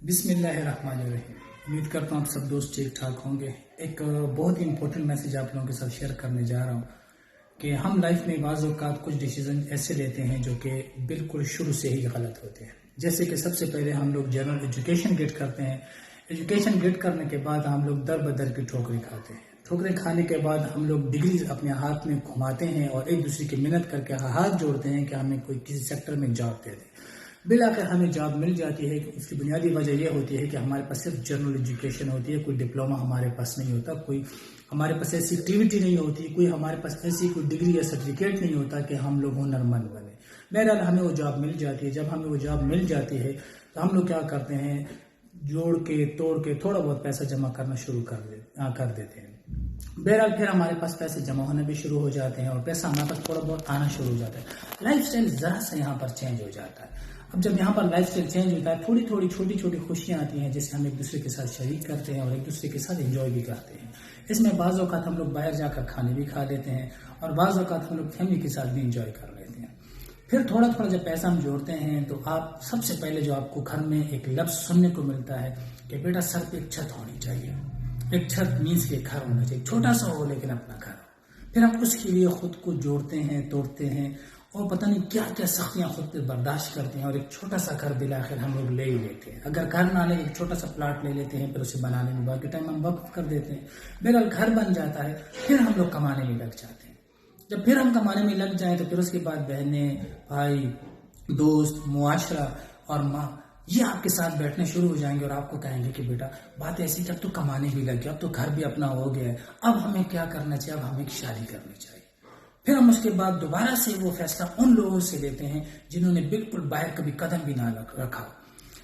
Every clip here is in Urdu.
بسم اللہ الرحمن الرحیم۔ امید کرتا ہوں آپ سب دوست ٹھیک ٹھاک ہوں گے۔ ایک بہت ہی امپورٹنٹ میسج آپ لوگوں کے ساتھ شیئر کرنے جا رہا ہوں کہ ہم لائف میں بعض اوقات کچھ ڈیسیزن ایسے لیتے ہیں جو کہ بالکل شروع سے ہی غلط ہوتے ہیں۔ جیسے کہ سب سے پہلے ہم لوگ جنرل ایجوکیشن گیٹ کرتے ہیں۔ ایجوکیشن گیٹ کرنے کے بعد ہم لوگ در بدر کی ٹھوکریں کھاتے ہیں۔ ٹھوکریں کھانے کے بعد ہم لوگ ڈگری اپنے ہاتھ میں گھماتے ہیں اور ایک دوسرے کی محنت کر کے ہاتھ جوڑتے ہیں کہ ہمیں کوئی کسی سیکٹر میں جاب دے دے۔ بالآخر ہمیں جاب مل جاتی ہے۔ اس کی بنیادی وجہ یہ ہوتی ہے کہ ہمارے پاس صرف جنرل ایجوکیشن ہوتی ہے، کوئی ڈپلومہ ہمارے پاس نہیں ہوتا، کوئی ہمارے پاس ایسی ایکٹیویٹی نہیں ہوتی، کوئی ہمارے پاس ایسی کوئی ڈگری یا سرٹیفکیٹ نہیں ہوتا کہ ہم لوگ ہنرمند بنے۔ بہرحال ہمیں وہ جاب مل جاتی ہے۔ جب ہمیں وہ جاب مل جاتی ہے تو ہم لوگ کیا کرتے ہیں، جوڑ کے توڑ کے تھوڑا بہت پیسہ جمع کرنا شروع کر دیتے ہیں۔ بہرحال پھر ہمارے پاس پیسے جمع ہونا بھی شروع ہو جاتے ہیں اور پیسہ ہمارے پاس تھوڑا بہت آنا شروع ہو جاتا ہے۔ لائف سٹائل ذرا سا یہاں پر چینج ہو جاتا ہے۔ اب جب یہاں پر لائف سٹائل چینج ہوتا ہے، تھوڑی تھوڑی چھوٹی چھوٹی خوشیاں آتی ہیں جسے ہم ایک دوسرے کے ساتھ شریک کرتے ہیں اور ایک دوسرے کے ساتھ انجوائے بھی کرتے ہیں۔ اس میں بعض اوقات ہم لوگ باہر جا کر کھانے بھی کھا لیتے ہیں اور بعض اوقات ہم لوگ فیملی کے ساتھ بھی انجوائے کر لیتے ہیں۔ پھر تھوڑا تھوڑا جب پیسہ ہم جوڑتے ہیں تو آپ سب سے پہلے جو آپ کو گھر میں ایک لفظ سننے کو ملتا ہے کہ بیٹا سر پہ ایک چھت ہونی چاہیے۔ ایک چھت مینس کے گھر ہونا چاہیے، چھوٹا سا ہو لیکن اپنا گھر ہو۔ پھر ہم اس کے لیے خود کو جوڑتے ہیں، توڑتے ہیں اور پتہ نہیں کیا کیا سختیاں خود پہ برداشت کرتے ہیں اور ایک چھوٹا سا گھر بالآخر ہم لوگ لے ہی لیتے ہیں۔ اگر گھر نہ لے، ایک چھوٹا سا پلاٹ لے لیتے ہیں، پھر اسے بنانے میں باقی ٹائم ہم وقف کر دیتے ہیں۔ بہرحال گھر بن جاتا ہے، پھر ہم لوگ کمانے میں لگ جاتے ہیں۔ جب پھر ہم کمانے میں لگ جائیں تو پھر اس کے بعد بہنیں، بھائی، دوست، معاشرہ اور ماں یہ آپ کے ساتھ بیٹھنے شروع ہو جائیں گے اور آپ کو کہیں گے کہ بیٹا بات ایسی کہ اب تو کمانے بھی لگ گیا، اب تو گھر بھی اپنا ہو گیا ہے، اب ہمیں کیا کرنا چاہیے، اب ہمیں شادی کرنی چاہیے۔ پھر ہم اس کے بعد دوبارہ سے وہ فیصلہ ان لوگوں سے لیتے ہیں جنہوں نے بالکل باہر کبھی قدم بھی نہ رکھا،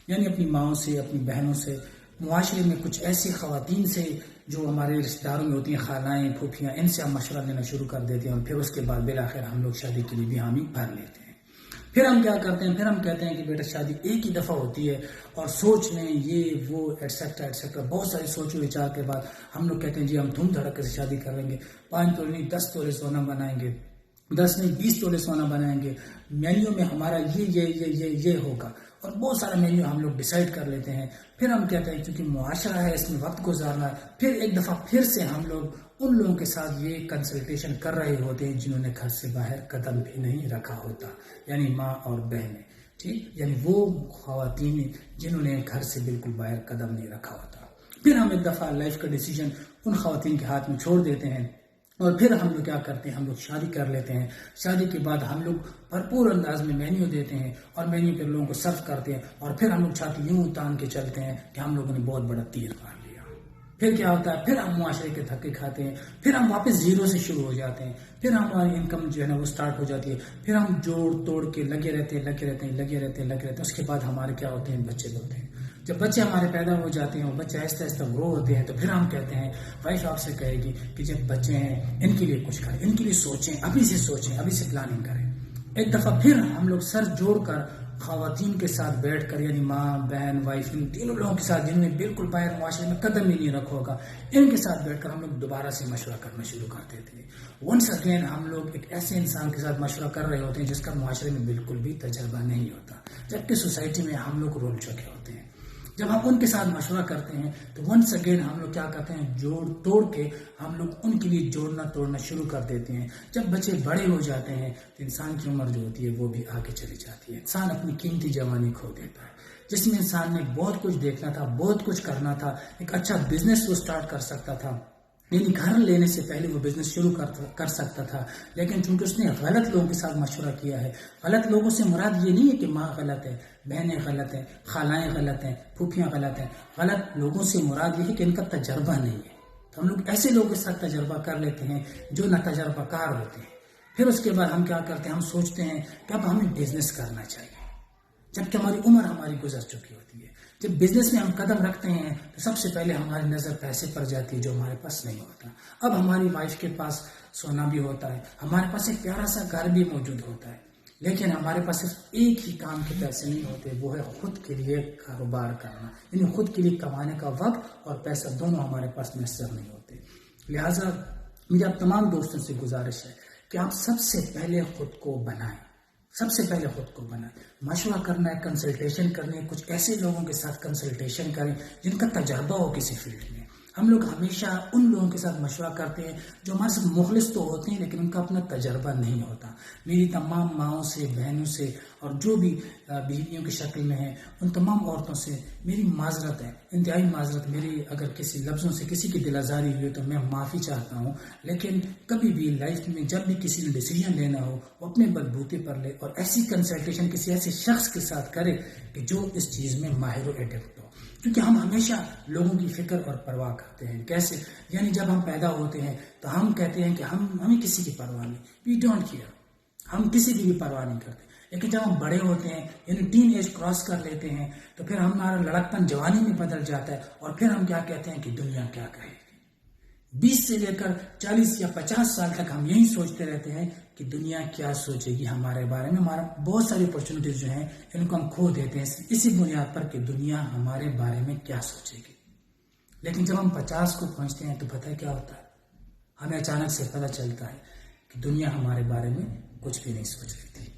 یعنی اپنی ماؤں سے، اپنی بہنوں سے، معاشرے میں کچھ ایسی خواتین سے جو ہمارے رشتہ داروں میں ہوتی ہیں، خالائیں، پھوپھیاں، ان سے ہم مشورہ لینا شروع کر دیتے ہیں اور پھر اس کے بعد بالآخر ہم لوگ شادی کے لیے بھی حامی بھر لیتے ہیں۔ پھر ہم کیا کرتے ہیں، پھر ہم کہتے ہیں کہ بیٹا شادی ایک ہی دفعہ ہوتی ہے اور سوچ لیں یہ وہ ایٹسیکٹرا ایٹسیکٹرا، بہت ساری سوچ و وچار کے بعد ہم لوگ کہتے ہیں جی ہم دھوم دھڑکے سے شادی کر لیں گے، 5 تولے نہیں 10 تولے سونا بنائیں گے، 10 نہیں 20 تولے سونا بنائیں گے، مینیو میں ہمارا یہ ہوگا اور بہت سارا مینیو ہم لوگ ڈیسائیڈ کر لیتے ہیں۔ پھر ہم کہتے ہیں کیونکہ معاشرہ ہے، اس میں وقت گزارنا ہے، پھر ایک دفعہ پھر سے ہم لوگ ان لوگوں کے ساتھ یہ کنسلٹیشن کر رہے ہوتے ہیں جنہوں نے گھر سے باہر قدم بھی نہیں رکھا ہوتا، یعنی ماں اور بہنیں، ٹھیک، یعنی وہ خواتین جنہوں نے گھر سے بالکل باہر قدم نہیں رکھا ہوتا۔ پھر ہم ایک دفعہ لائف کا ڈیسیجن ان خواتین کے ہاتھ میں چھوڑ دیتے ہیں اور پھر ہم لوگ کیا کرتے ہیں، ہم لوگ شادی کر لیتے ہیں۔ شادی کے بعد ہم لوگ بھرپور انداز میں مینیو دیتے ہیں اور مینیو پہ لوگوں کو سرو کرتے ہیں اور پھر ہم لوگ چھاتی یوں تان کے چلتے ہیں کہ ہم لوگوں نے بہت بڑا تیر مار لیا۔ پھر کیا ہوتا ہے، پھر ہم معاشرے کے دھکے کھاتے ہیں، پھر ہم واپس زیرو سے شروع ہو جاتے ہیں، پھر ہماری انکم جو ہے نا وہ سٹارٹ ہو جاتی ہے، پھر ہم جوڑ توڑ کے لگے رہتے ہیں۔ اس کے بعد ہمارے کیا ہوتے ہیں، بچے ہوتے ہیں۔ جب بچے ہمارے پیدا ہو جاتے ہیں اور بچے آہستہ آہستہ گرو ہوتے ہیں تو پھر ہم کہتے ہیں، وائف آپ سے کہے گی کہ جب بچے ہیں ان کے لیے کچھ کریں، ان کے لیے سوچیں، ابھی سے پلاننگ کریں۔ ایک دفعہ پھر ہم لوگ سر جوڑ کر خواتین کے ساتھ بیٹھ کر، یعنی ماں، بہن، وائف، ان تینوں لوگوں کے ساتھ جنہوں نے بالکل باہر معاشرے میں قدم ہی نہیں رکھا ہوگا، ان کے ساتھ بیٹھ کر ہم لوگ دوبارہ سے مشورہ کرنا شروع کر دیتے ہیں۔ ونس اگین ہم لوگ ایک ایسے انسان کے ساتھ مشورہ کر رہے ہوتے ہیں جس کا معاشرے میں بالکل بھی تجربہ نہیں ہوتا، جبکہ سوسائٹی میں ہم لوگ رول چکے ہوتے ہیں۔ جب ہم ان کے ساتھ مشورہ کرتے ہیں تو ونس اگین ہم لوگ کیا کرتے ہیں، جوڑ توڑ کے ہم لوگ ان کے لیے جوڑنا توڑنا شروع کر دیتے ہیں۔ جب بچے بڑے ہو جاتے ہیں تو انسان کی عمر جو ہوتی ہے وہ بھی آگے چلی جاتی ہے، انسان اپنی قیمتی جوانی کھو دیتا ہے، جس میں انسان نے بہت کچھ دیکھنا تھا، بہت کچھ کرنا تھا، ایک اچھا بزنس وہ سٹارٹ کر سکتا تھا، یعنی گھر لینے سے پہلے وہ بزنس شروع کر سکتا تھا، لیکن چونکہ اس نے غلط لوگوں کے ساتھ مشورہ کیا ہے۔ غلط لوگوں سے مراد یہ نہیں ہے کہ ماں غلط ہے، بہنیں غلط ہیں، خالائیں غلط ہیں، پھوپھیاں غلط ہیں، غلط لوگوں سے مراد یہ ہے کہ ان کا تجربہ نہیں ہے۔ تو ہم لوگ ایسے لوگوں کے ساتھ تجربہ کر لیتے ہیں جو نہ تجربہ کار ہوتے ہیں۔ پھر اس کے بعد ہم کیا کرتے ہیں، ہم سوچتے ہیں کہ اب ہمیں بزنس کرنا چاہیے، جبکہ ہماری عمر گزر چکی ہوتی ہے۔ جب بزنس میں ہم قدم رکھتے ہیں تو سب سے پہلے ہماری نظر پیسے پر جاتی ہے جو ہمارے پاس نہیں ہوتا۔ اب ہماری وائف کے پاس سونا بھی ہوتا ہے، ہمارے پاس ایک پیارا سا گھر بھی موجود ہوتا ہے، لیکن ہمارے پاس صرف ایک ہی کام کے پیسے نہیں ہوتے، وہ ہے خود کے لیے کاروبار کرنا، یعنی خود کے لیے کمانے کا وقت اور پیسہ دونوں ہمارے پاس میسر نہیں ہوتے۔ لہٰذا میرے آپ تمام دوستوں سے گزارش ہے کہ آپ سب سے پہلے خود کو بنائیں، سب سے پہلے خود کو بنائیں. مشورہ کرنا ہے, کنسلٹیشن کرنی ہے, کچھ ایسے لوگوں کے ساتھ کنسلٹیشن کریں جن کا تجربہ ہو کسی فیلڈ میں. ہم لوگ ہمیشہ ان لوگوں کے ساتھ مشورہ کرتے ہیں جو ہمارے سے مخلص تو ہوتے ہیں لیکن ان کا اپنا تجربہ نہیں ہوتا. میری تمام ماؤں سے, بہنوں سے اور جو بھی بیویوں کی شکل میں ہیں ان تمام عورتوں سے میری معذرت ہے, انتہائی معذرت. میری اگر کسی لفظوں سے کسی کی دل آزاری ہوئی تو میں معافی چاہتا ہوں. لیکن کبھی بھی لائف میں جب بھی کسی نے ڈیسیجن لینا ہو وہ اپنے بلبوتے پر لے اور ایسی کنسلٹیشن کسی ایسے شخص کے ساتھ کرے کہ جو اس چیز میں ماہر و ایڈیپٹ ہو. کیونکہ ہم ہمیشہ لوگوں کی فکر اور پرواہ کرتے ہیں. کیسے؟ یعنی جب ہم پیدا ہوتے ہیں تو ہم کہتے ہیں کہ ہمیں کسی کی پرواہ نہیں, وی ڈونٹ کیئر, ہم کسی کی بھی پرواہ نہیں کرتے. لیکن جب ہم بڑے ہوتے ہیں یعنی ٹین ایج کراس کر لیتے ہیں تو پھر ہمارا لڑکپن جوانی میں بدل جاتا ہے اور پھر ہم کیا کہتے ہیں کہ دنیا کیا کہے گی. 20 سے لے کر 40 یا 50 سال تک ہم یہی سوچتے رہتے ہیں کہ دنیا کیا سوچے گی ہمارے بارے میں. ہمارا بہت ساری اپرچونیٹیز جو ہیں ان کو ہم کھو دیتے ہیں اسی بنیاد پر کہ دنیا ہمارے بارے میں کیا سوچے گی. لیکن جب ہم 50 کو پہنچتے ہیں تو پتہ کیا ہوتا ہے, ہمیں اچانک سے پتہ چلتا ہے کہ دنیا ہمارے بارے میں کچھ بھی نہیں سوچ رہی تھی.